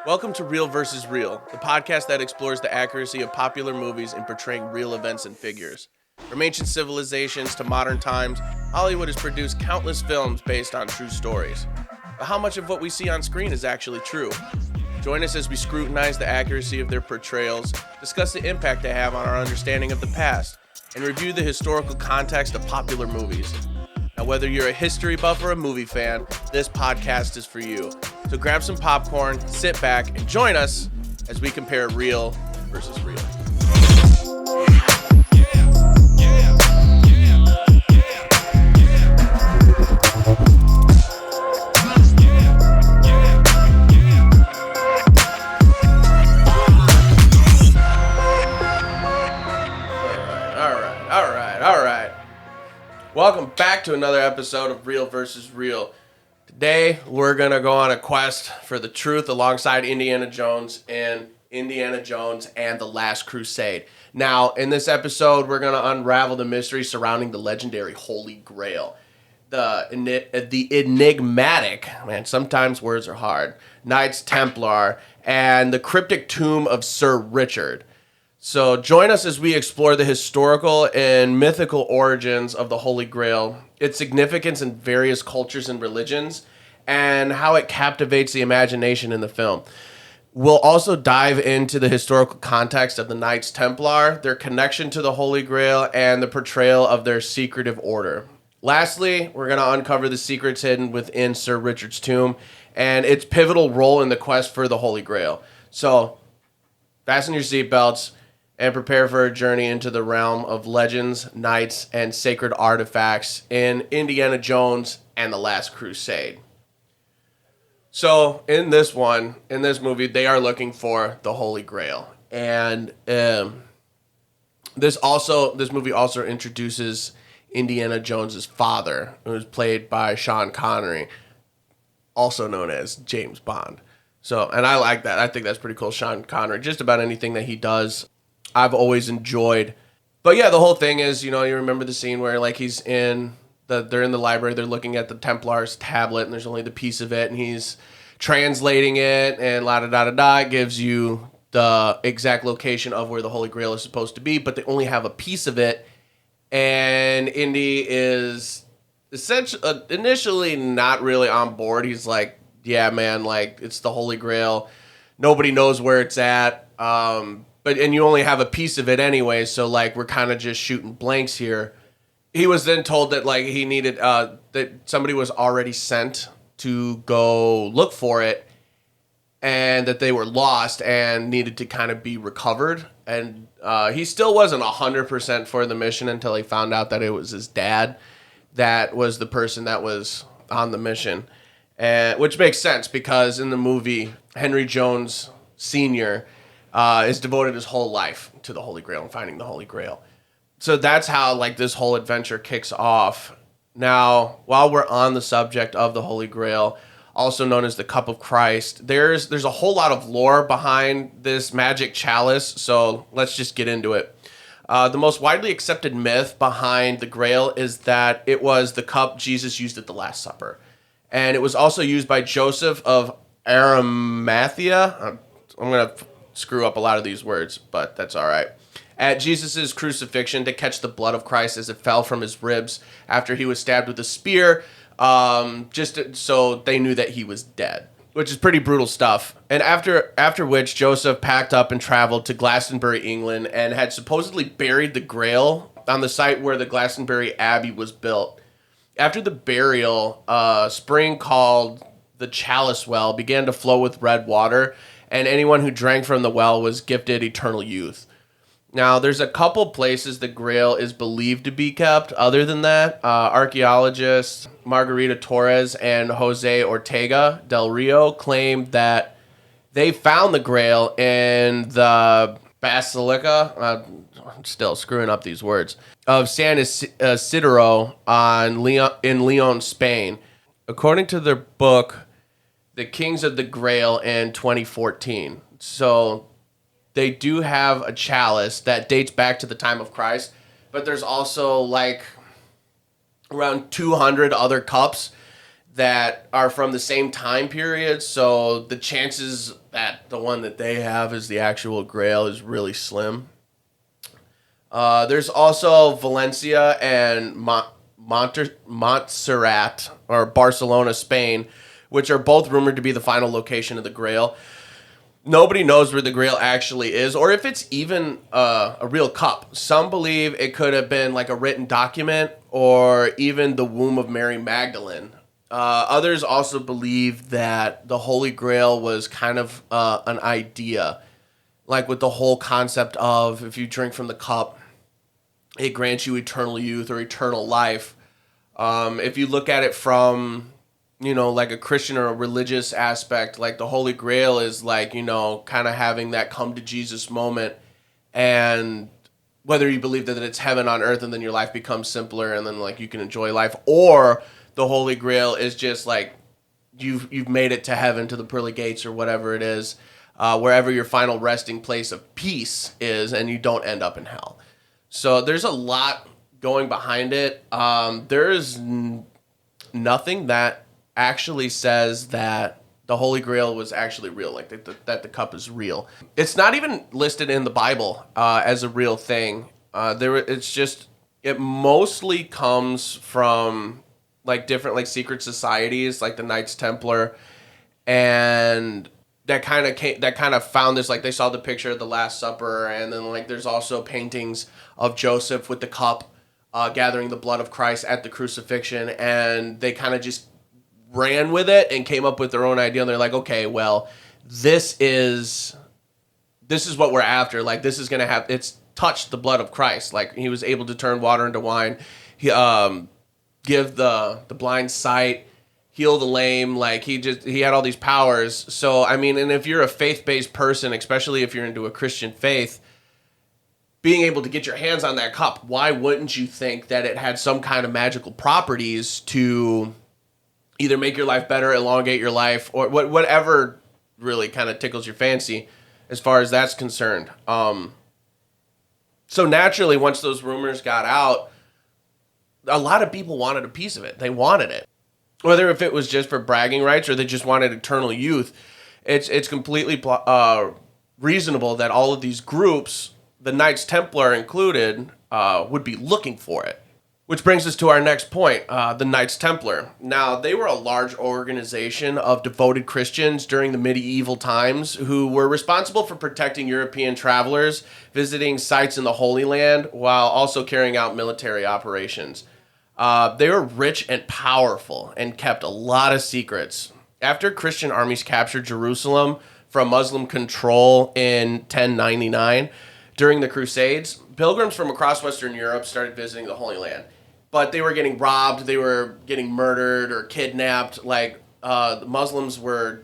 Welcome to Real versus Real, the podcast that explores the accuracy of popular movies in portraying real events and figures. From ancient civilizations to modern times, Hollywood has produced countless films based on true stories. But how much of what we see on screen is actually true? Join us as we scrutinize the accuracy of their portrayals, discuss the impact they have on our understanding of the past, and review the historical context of popular movies. Now, whether you're a history buff or a movie fan, this podcast is for you. So grab some popcorn, sit back, and join us as we compare real versus real. All right. Welcome back to another episode of Real versus Real. Today, we're going to go on a quest for the truth alongside Indiana Jones and the Last Crusade. Now, in this episode, we're going to unravel the mystery surrounding the legendary Holy Grail. The enigmatic, man, sometimes words are hard, Knights Templar, and the cryptic tomb of Sir Richard. So join us as we explore the historical and mythical origins of the Holy Grail, its significance in various cultures and religions, and how it captivates the imagination in the film. We'll also dive into the historical context of the Knights Templar, their connection to the Holy Grail, and the portrayal of their secretive order. Lastly, we're going to uncover the secrets hidden within Sir Richard's tomb and its pivotal role in the quest for the Holy Grail. So, fasten your seatbelts and prepare for a journey into the realm of legends, knights, and sacred artifacts in Indiana Jones and the Last Crusade. So, in this movie, they are looking for the Holy Grail. And this movie also introduces Indiana Jones's father, who is played by Sean Connery, also known as James Bond. So, and I like that. I think that's pretty cool. Sean Connery, just about anything that he does, I've always enjoyed. But yeah, the whole thing is, you remember the scene where like they're in the library, they're looking at the Templar's tablet, and there's only the piece of it, and he's translating it, and la-da-da-da-da, it gives you the exact location of where the Holy Grail is supposed to be, but they only have a piece of it, and Indy is initially not really on board. He's like, yeah, man, like, it's the Holy Grail. Nobody knows where it's at, and you only have a piece of it anyway, so, like, we're kind of just shooting blanks here. He was then told that, like, he needed, that somebody was already sent to go look for it, and that they were lost and needed to kind of be recovered. And he still wasn't 100% for the mission until he found out that it was his dad that was the person that was on the mission. Which makes sense, because in the movie, Henry Jones Sr., is devoted his whole life to the Holy Grail and finding the Holy Grail. So that's how, like, this whole adventure kicks off. Now, while we're on the subject of the Holy Grail, also known as the Cup of Christ, there's a whole lot of lore behind this magic chalice, so let's just get into it. The most widely accepted myth behind the Grail is that it was the cup Jesus used at the Last Supper. And it was also used by Joseph of Arimathea. I'm going to screw up a lot of these words, but that's all right. At Jesus' crucifixion, to catch the blood of Christ as it fell from his ribs after he was stabbed with a spear, so they knew that he was dead, which is pretty brutal stuff. And after which, Joseph packed up and traveled to Glastonbury, England, and had supposedly buried the Grail on the site where the Glastonbury Abbey was built. After the burial, a spring called the Chalice Well began to flow with red water, and anyone who drank from the well was gifted eternal youth. Now, there's a couple places the Grail is believed to be kept. Other than that, archaeologists Margarita Torres and Jose Ortega del Rio claim that they found the Grail in the Basilica, I'm still screwing up these words, of San Isidro in Leon, Spain. According to their book, The Kings of the Grail, in 2014. So they do have a chalice that dates back to the time of Christ, but there's also like around 200 other cups that are from the same time period, so the chances that the one that they have is the actual Grail is really slim. There's also Valencia and Montserrat, or Barcelona, Spain, which are both rumored to be the final location of the Grail. Nobody knows where the Grail actually is, or if it's even a real cup. Some believe it could have been like a written document, or even the womb of Mary Magdalene. Others also believe that the Holy Grail was kind of an idea, like with the whole concept of if you drink from the cup, it grants you eternal youth or eternal life. If you look at it from, like a Christian or a religious aspect, like the Holy Grail is like, kind of having that come to Jesus moment. And whether you believe that it's heaven on earth and then your life becomes simpler and then like you can enjoy life, or the Holy Grail is just like you've made it to heaven, to the pearly gates or whatever it is, wherever your final resting place of peace is, and you don't end up in hell. So there's a lot going behind it. There is nothing that actually says that the Holy Grail was actually real, like that the cup is real. It's not even listed in the Bible as a real thing. It mostly comes from like different like secret societies, like the Knights Templar, and that kind of found this, like they saw the picture of the Last Supper, and then like there's also paintings of Joseph with the cup gathering the blood of Christ at the crucifixion, and they kind of just ran with it and came up with their own idea. And they're like, okay, well, this is what we're after. Like this is gonna have it's touched the blood of Christ. Like he was able to turn water into wine. He give the blind sight, heal the lame. Like he had all these powers. So I mean, and if you're a faith-based person, especially if you're into a Christian faith, being able to get your hands on that cup, why wouldn't you think that it had some kind of magical properties to either make your life better, elongate your life, or whatever really kind of tickles your fancy as far as that's concerned. So naturally, once those rumors got out, a lot of people wanted a piece of it. They wanted it. Whether if it was just for bragging rights or they just wanted eternal youth, it's completely reasonable that all of these groups, the Knights Templar included, would be looking for it. Which brings us to our next point, the Knights Templar. Now, they were a large organization of devoted Christians during the medieval times who were responsible for protecting European travelers, visiting sites in the Holy Land, while also carrying out military operations. They were rich and powerful and kept a lot of secrets. After Christian armies captured Jerusalem from Muslim control in 1099, during the Crusades, pilgrims from across Western Europe started visiting the Holy Land. But they were getting robbed, they were getting murdered or kidnapped. Like, the Muslims were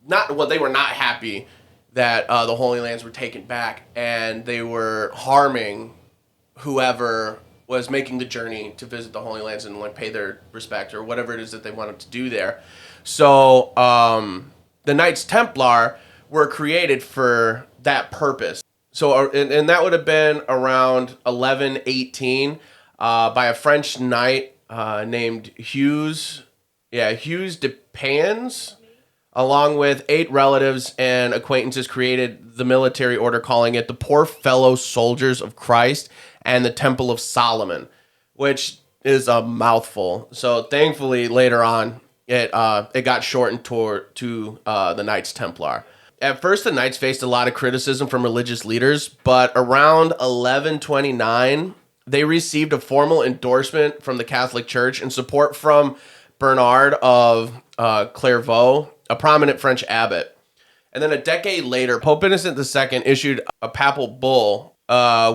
they were not happy that the Holy Lands were taken back, and they were harming whoever was making the journey to visit the Holy Lands and like pay their respect or whatever it is that they wanted to do there. So the Knights Templar were created for that purpose. So and that would have been around 1118 by a French knight named Hughes de Payens, along with 8 relatives and acquaintances, created the military order, calling it the Poor Fellow Soldiers of Christ and the Temple of Solomon, which is a mouthful. So thankfully, later on, it got shortened to the Knights Templar. At first, the Knights faced a lot of criticism from religious leaders, but around 1129, they received a formal endorsement from the Catholic Church and support from Bernard of Clairvaux, a prominent French abbot. And then a decade later, Pope Innocent II issued a papal bull,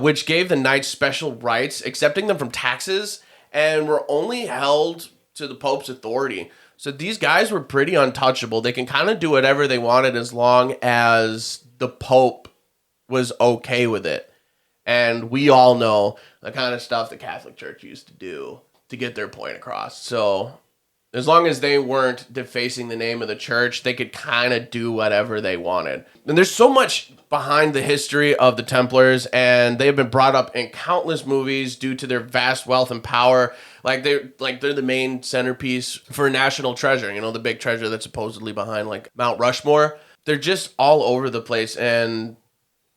which gave the Knights special rights, accepting them from taxes, and were only held to the Pope's authority. So these guys were pretty untouchable. They can kind of do whatever they wanted as long as the Pope was okay with it. And we all know the kind of stuff the Catholic Church used to do to get their point across. So As long as they weren't defacing the name of the church, they could kind of do whatever they wanted. And there's so much behind the history of the Templars, and they have been brought up in countless movies due to their vast wealth and power. They're the main centerpiece for National Treasure, the big treasure that's supposedly behind like Mount Rushmore. They're just all over the place, and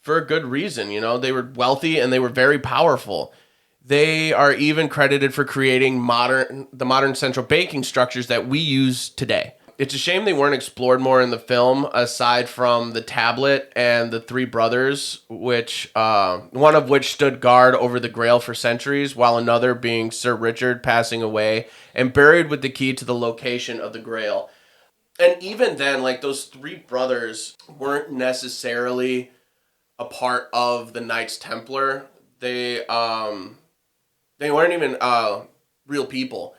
for a good reason. They were wealthy and they were very powerful. They are even credited for creating the modern central banking structures that we use today. It's a shame they weren't explored more in the film, aside from the tablet and the three brothers, which one of which stood guard over the Grail for centuries, while another, being Sir Richard, passing away and buried with the key to the location of the Grail. And even then, those three brothers weren't necessarily a part of the Knights Templar. They weren't even real people.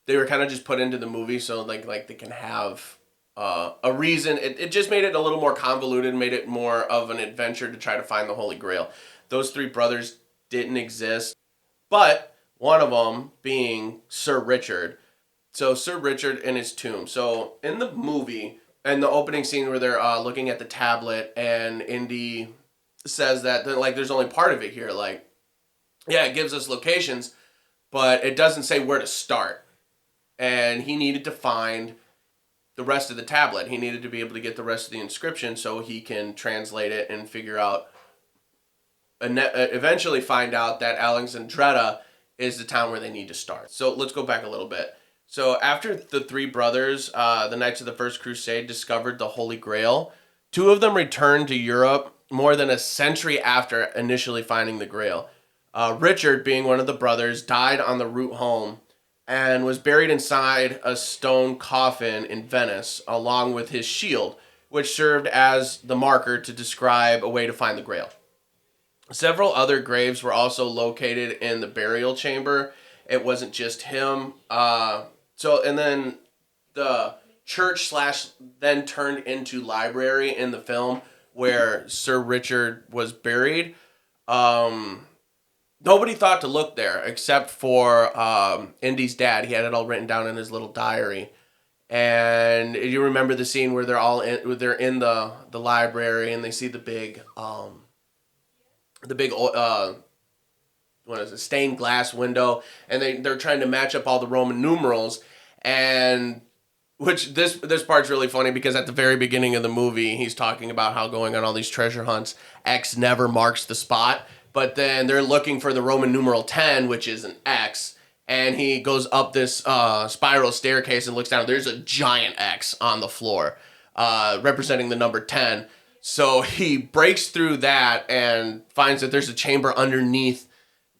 They were kind of just put into the movie so they can have a reason. It just made it a little more convoluted, made it more of an adventure to try to find the Holy Grail. Those three brothers didn't exist, but one of them being Sir Richard. So Sir Richard in his tomb. So in the movie, and the opening scene where they're looking at the tablet, and Indy says that there's only part of it here. It gives us locations, but it doesn't say where to start. And he needed to find the rest of the tablet. He needed to be able to get the rest of the inscription so he can translate it and figure out, eventually find out that Alexandretta is the town where they need to start. So let's go back a little bit. So after the three brothers, the Knights of the First Crusade, discovered the Holy Grail, two of them returned to Europe more than a century after initially finding the Grail. Richard, being one of the brothers, died on the route home and was buried inside a stone coffin in Venice, along with his shield, which served as the marker to describe a way to find the Grail. Several other graves were also located in the burial chamber. It wasn't just him. And then the church / then turned into library in the film where Sir Richard was buried. Nobody thought to look there except for Indy's dad. He had it all written down in his little diary. And you remember the scene where they're in the library and they see the big stained glass window, and they're trying to match up all the Roman numerals, and which this part's really funny because at the very beginning of the movie he's talking about how going on all these treasure hunts, X never marks the spot. But then they're looking for the Roman numeral 10, which is an X. And he goes up this spiral staircase and looks down. There's a giant X on the floor, representing the number 10. So he breaks through that and finds that there's a chamber underneath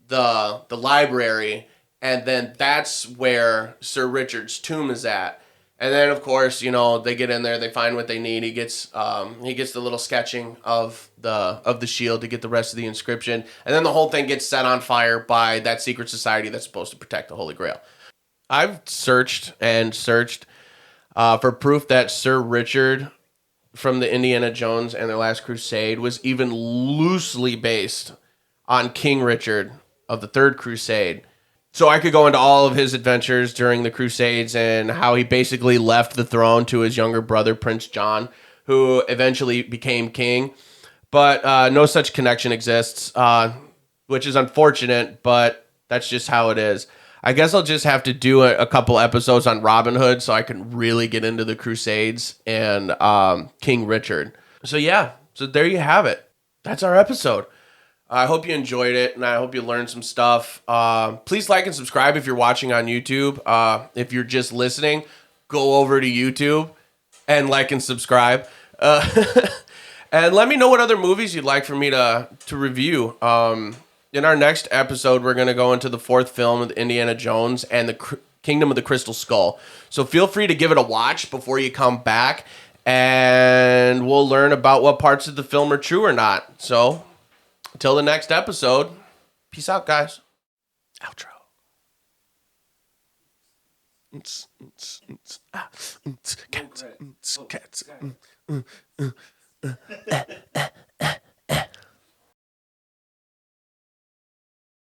the library. And then that's where Sir Richard's tomb is at. And then, of course, they get in there, they find what they need. He gets the little sketching of the shield to get the rest of the inscription. And then the whole thing gets set on fire by that secret society that's supposed to protect the Holy Grail. I've searched and searched for proof that Sir Richard from the Indiana Jones and Their Last Crusade was even loosely based on King Richard of the Third Crusade. So I could go into all of his adventures during the Crusades and how he basically left the throne to his younger brother, Prince John, who eventually became king. But no such connection exists, which is unfortunate, but that's just how it is. I guess I'll just have to do a couple episodes on Robin Hood so I can really get into the Crusades and King Richard. So there you have it. That's our episode. I hope you enjoyed it, and I hope you learned some stuff. Please like and subscribe if you're watching on YouTube. If you're just listening, go over to YouTube and like and subscribe. And let me know what other movies you'd like for me to review. In our next episode, we're going to go into the fourth film of Indiana Jones and the Kingdom of the Crystal Skull. So feel free to give it a watch before you come back, and we'll learn about what parts of the film are true or not. So until the next episode, peace out, guys. Outro. Cats.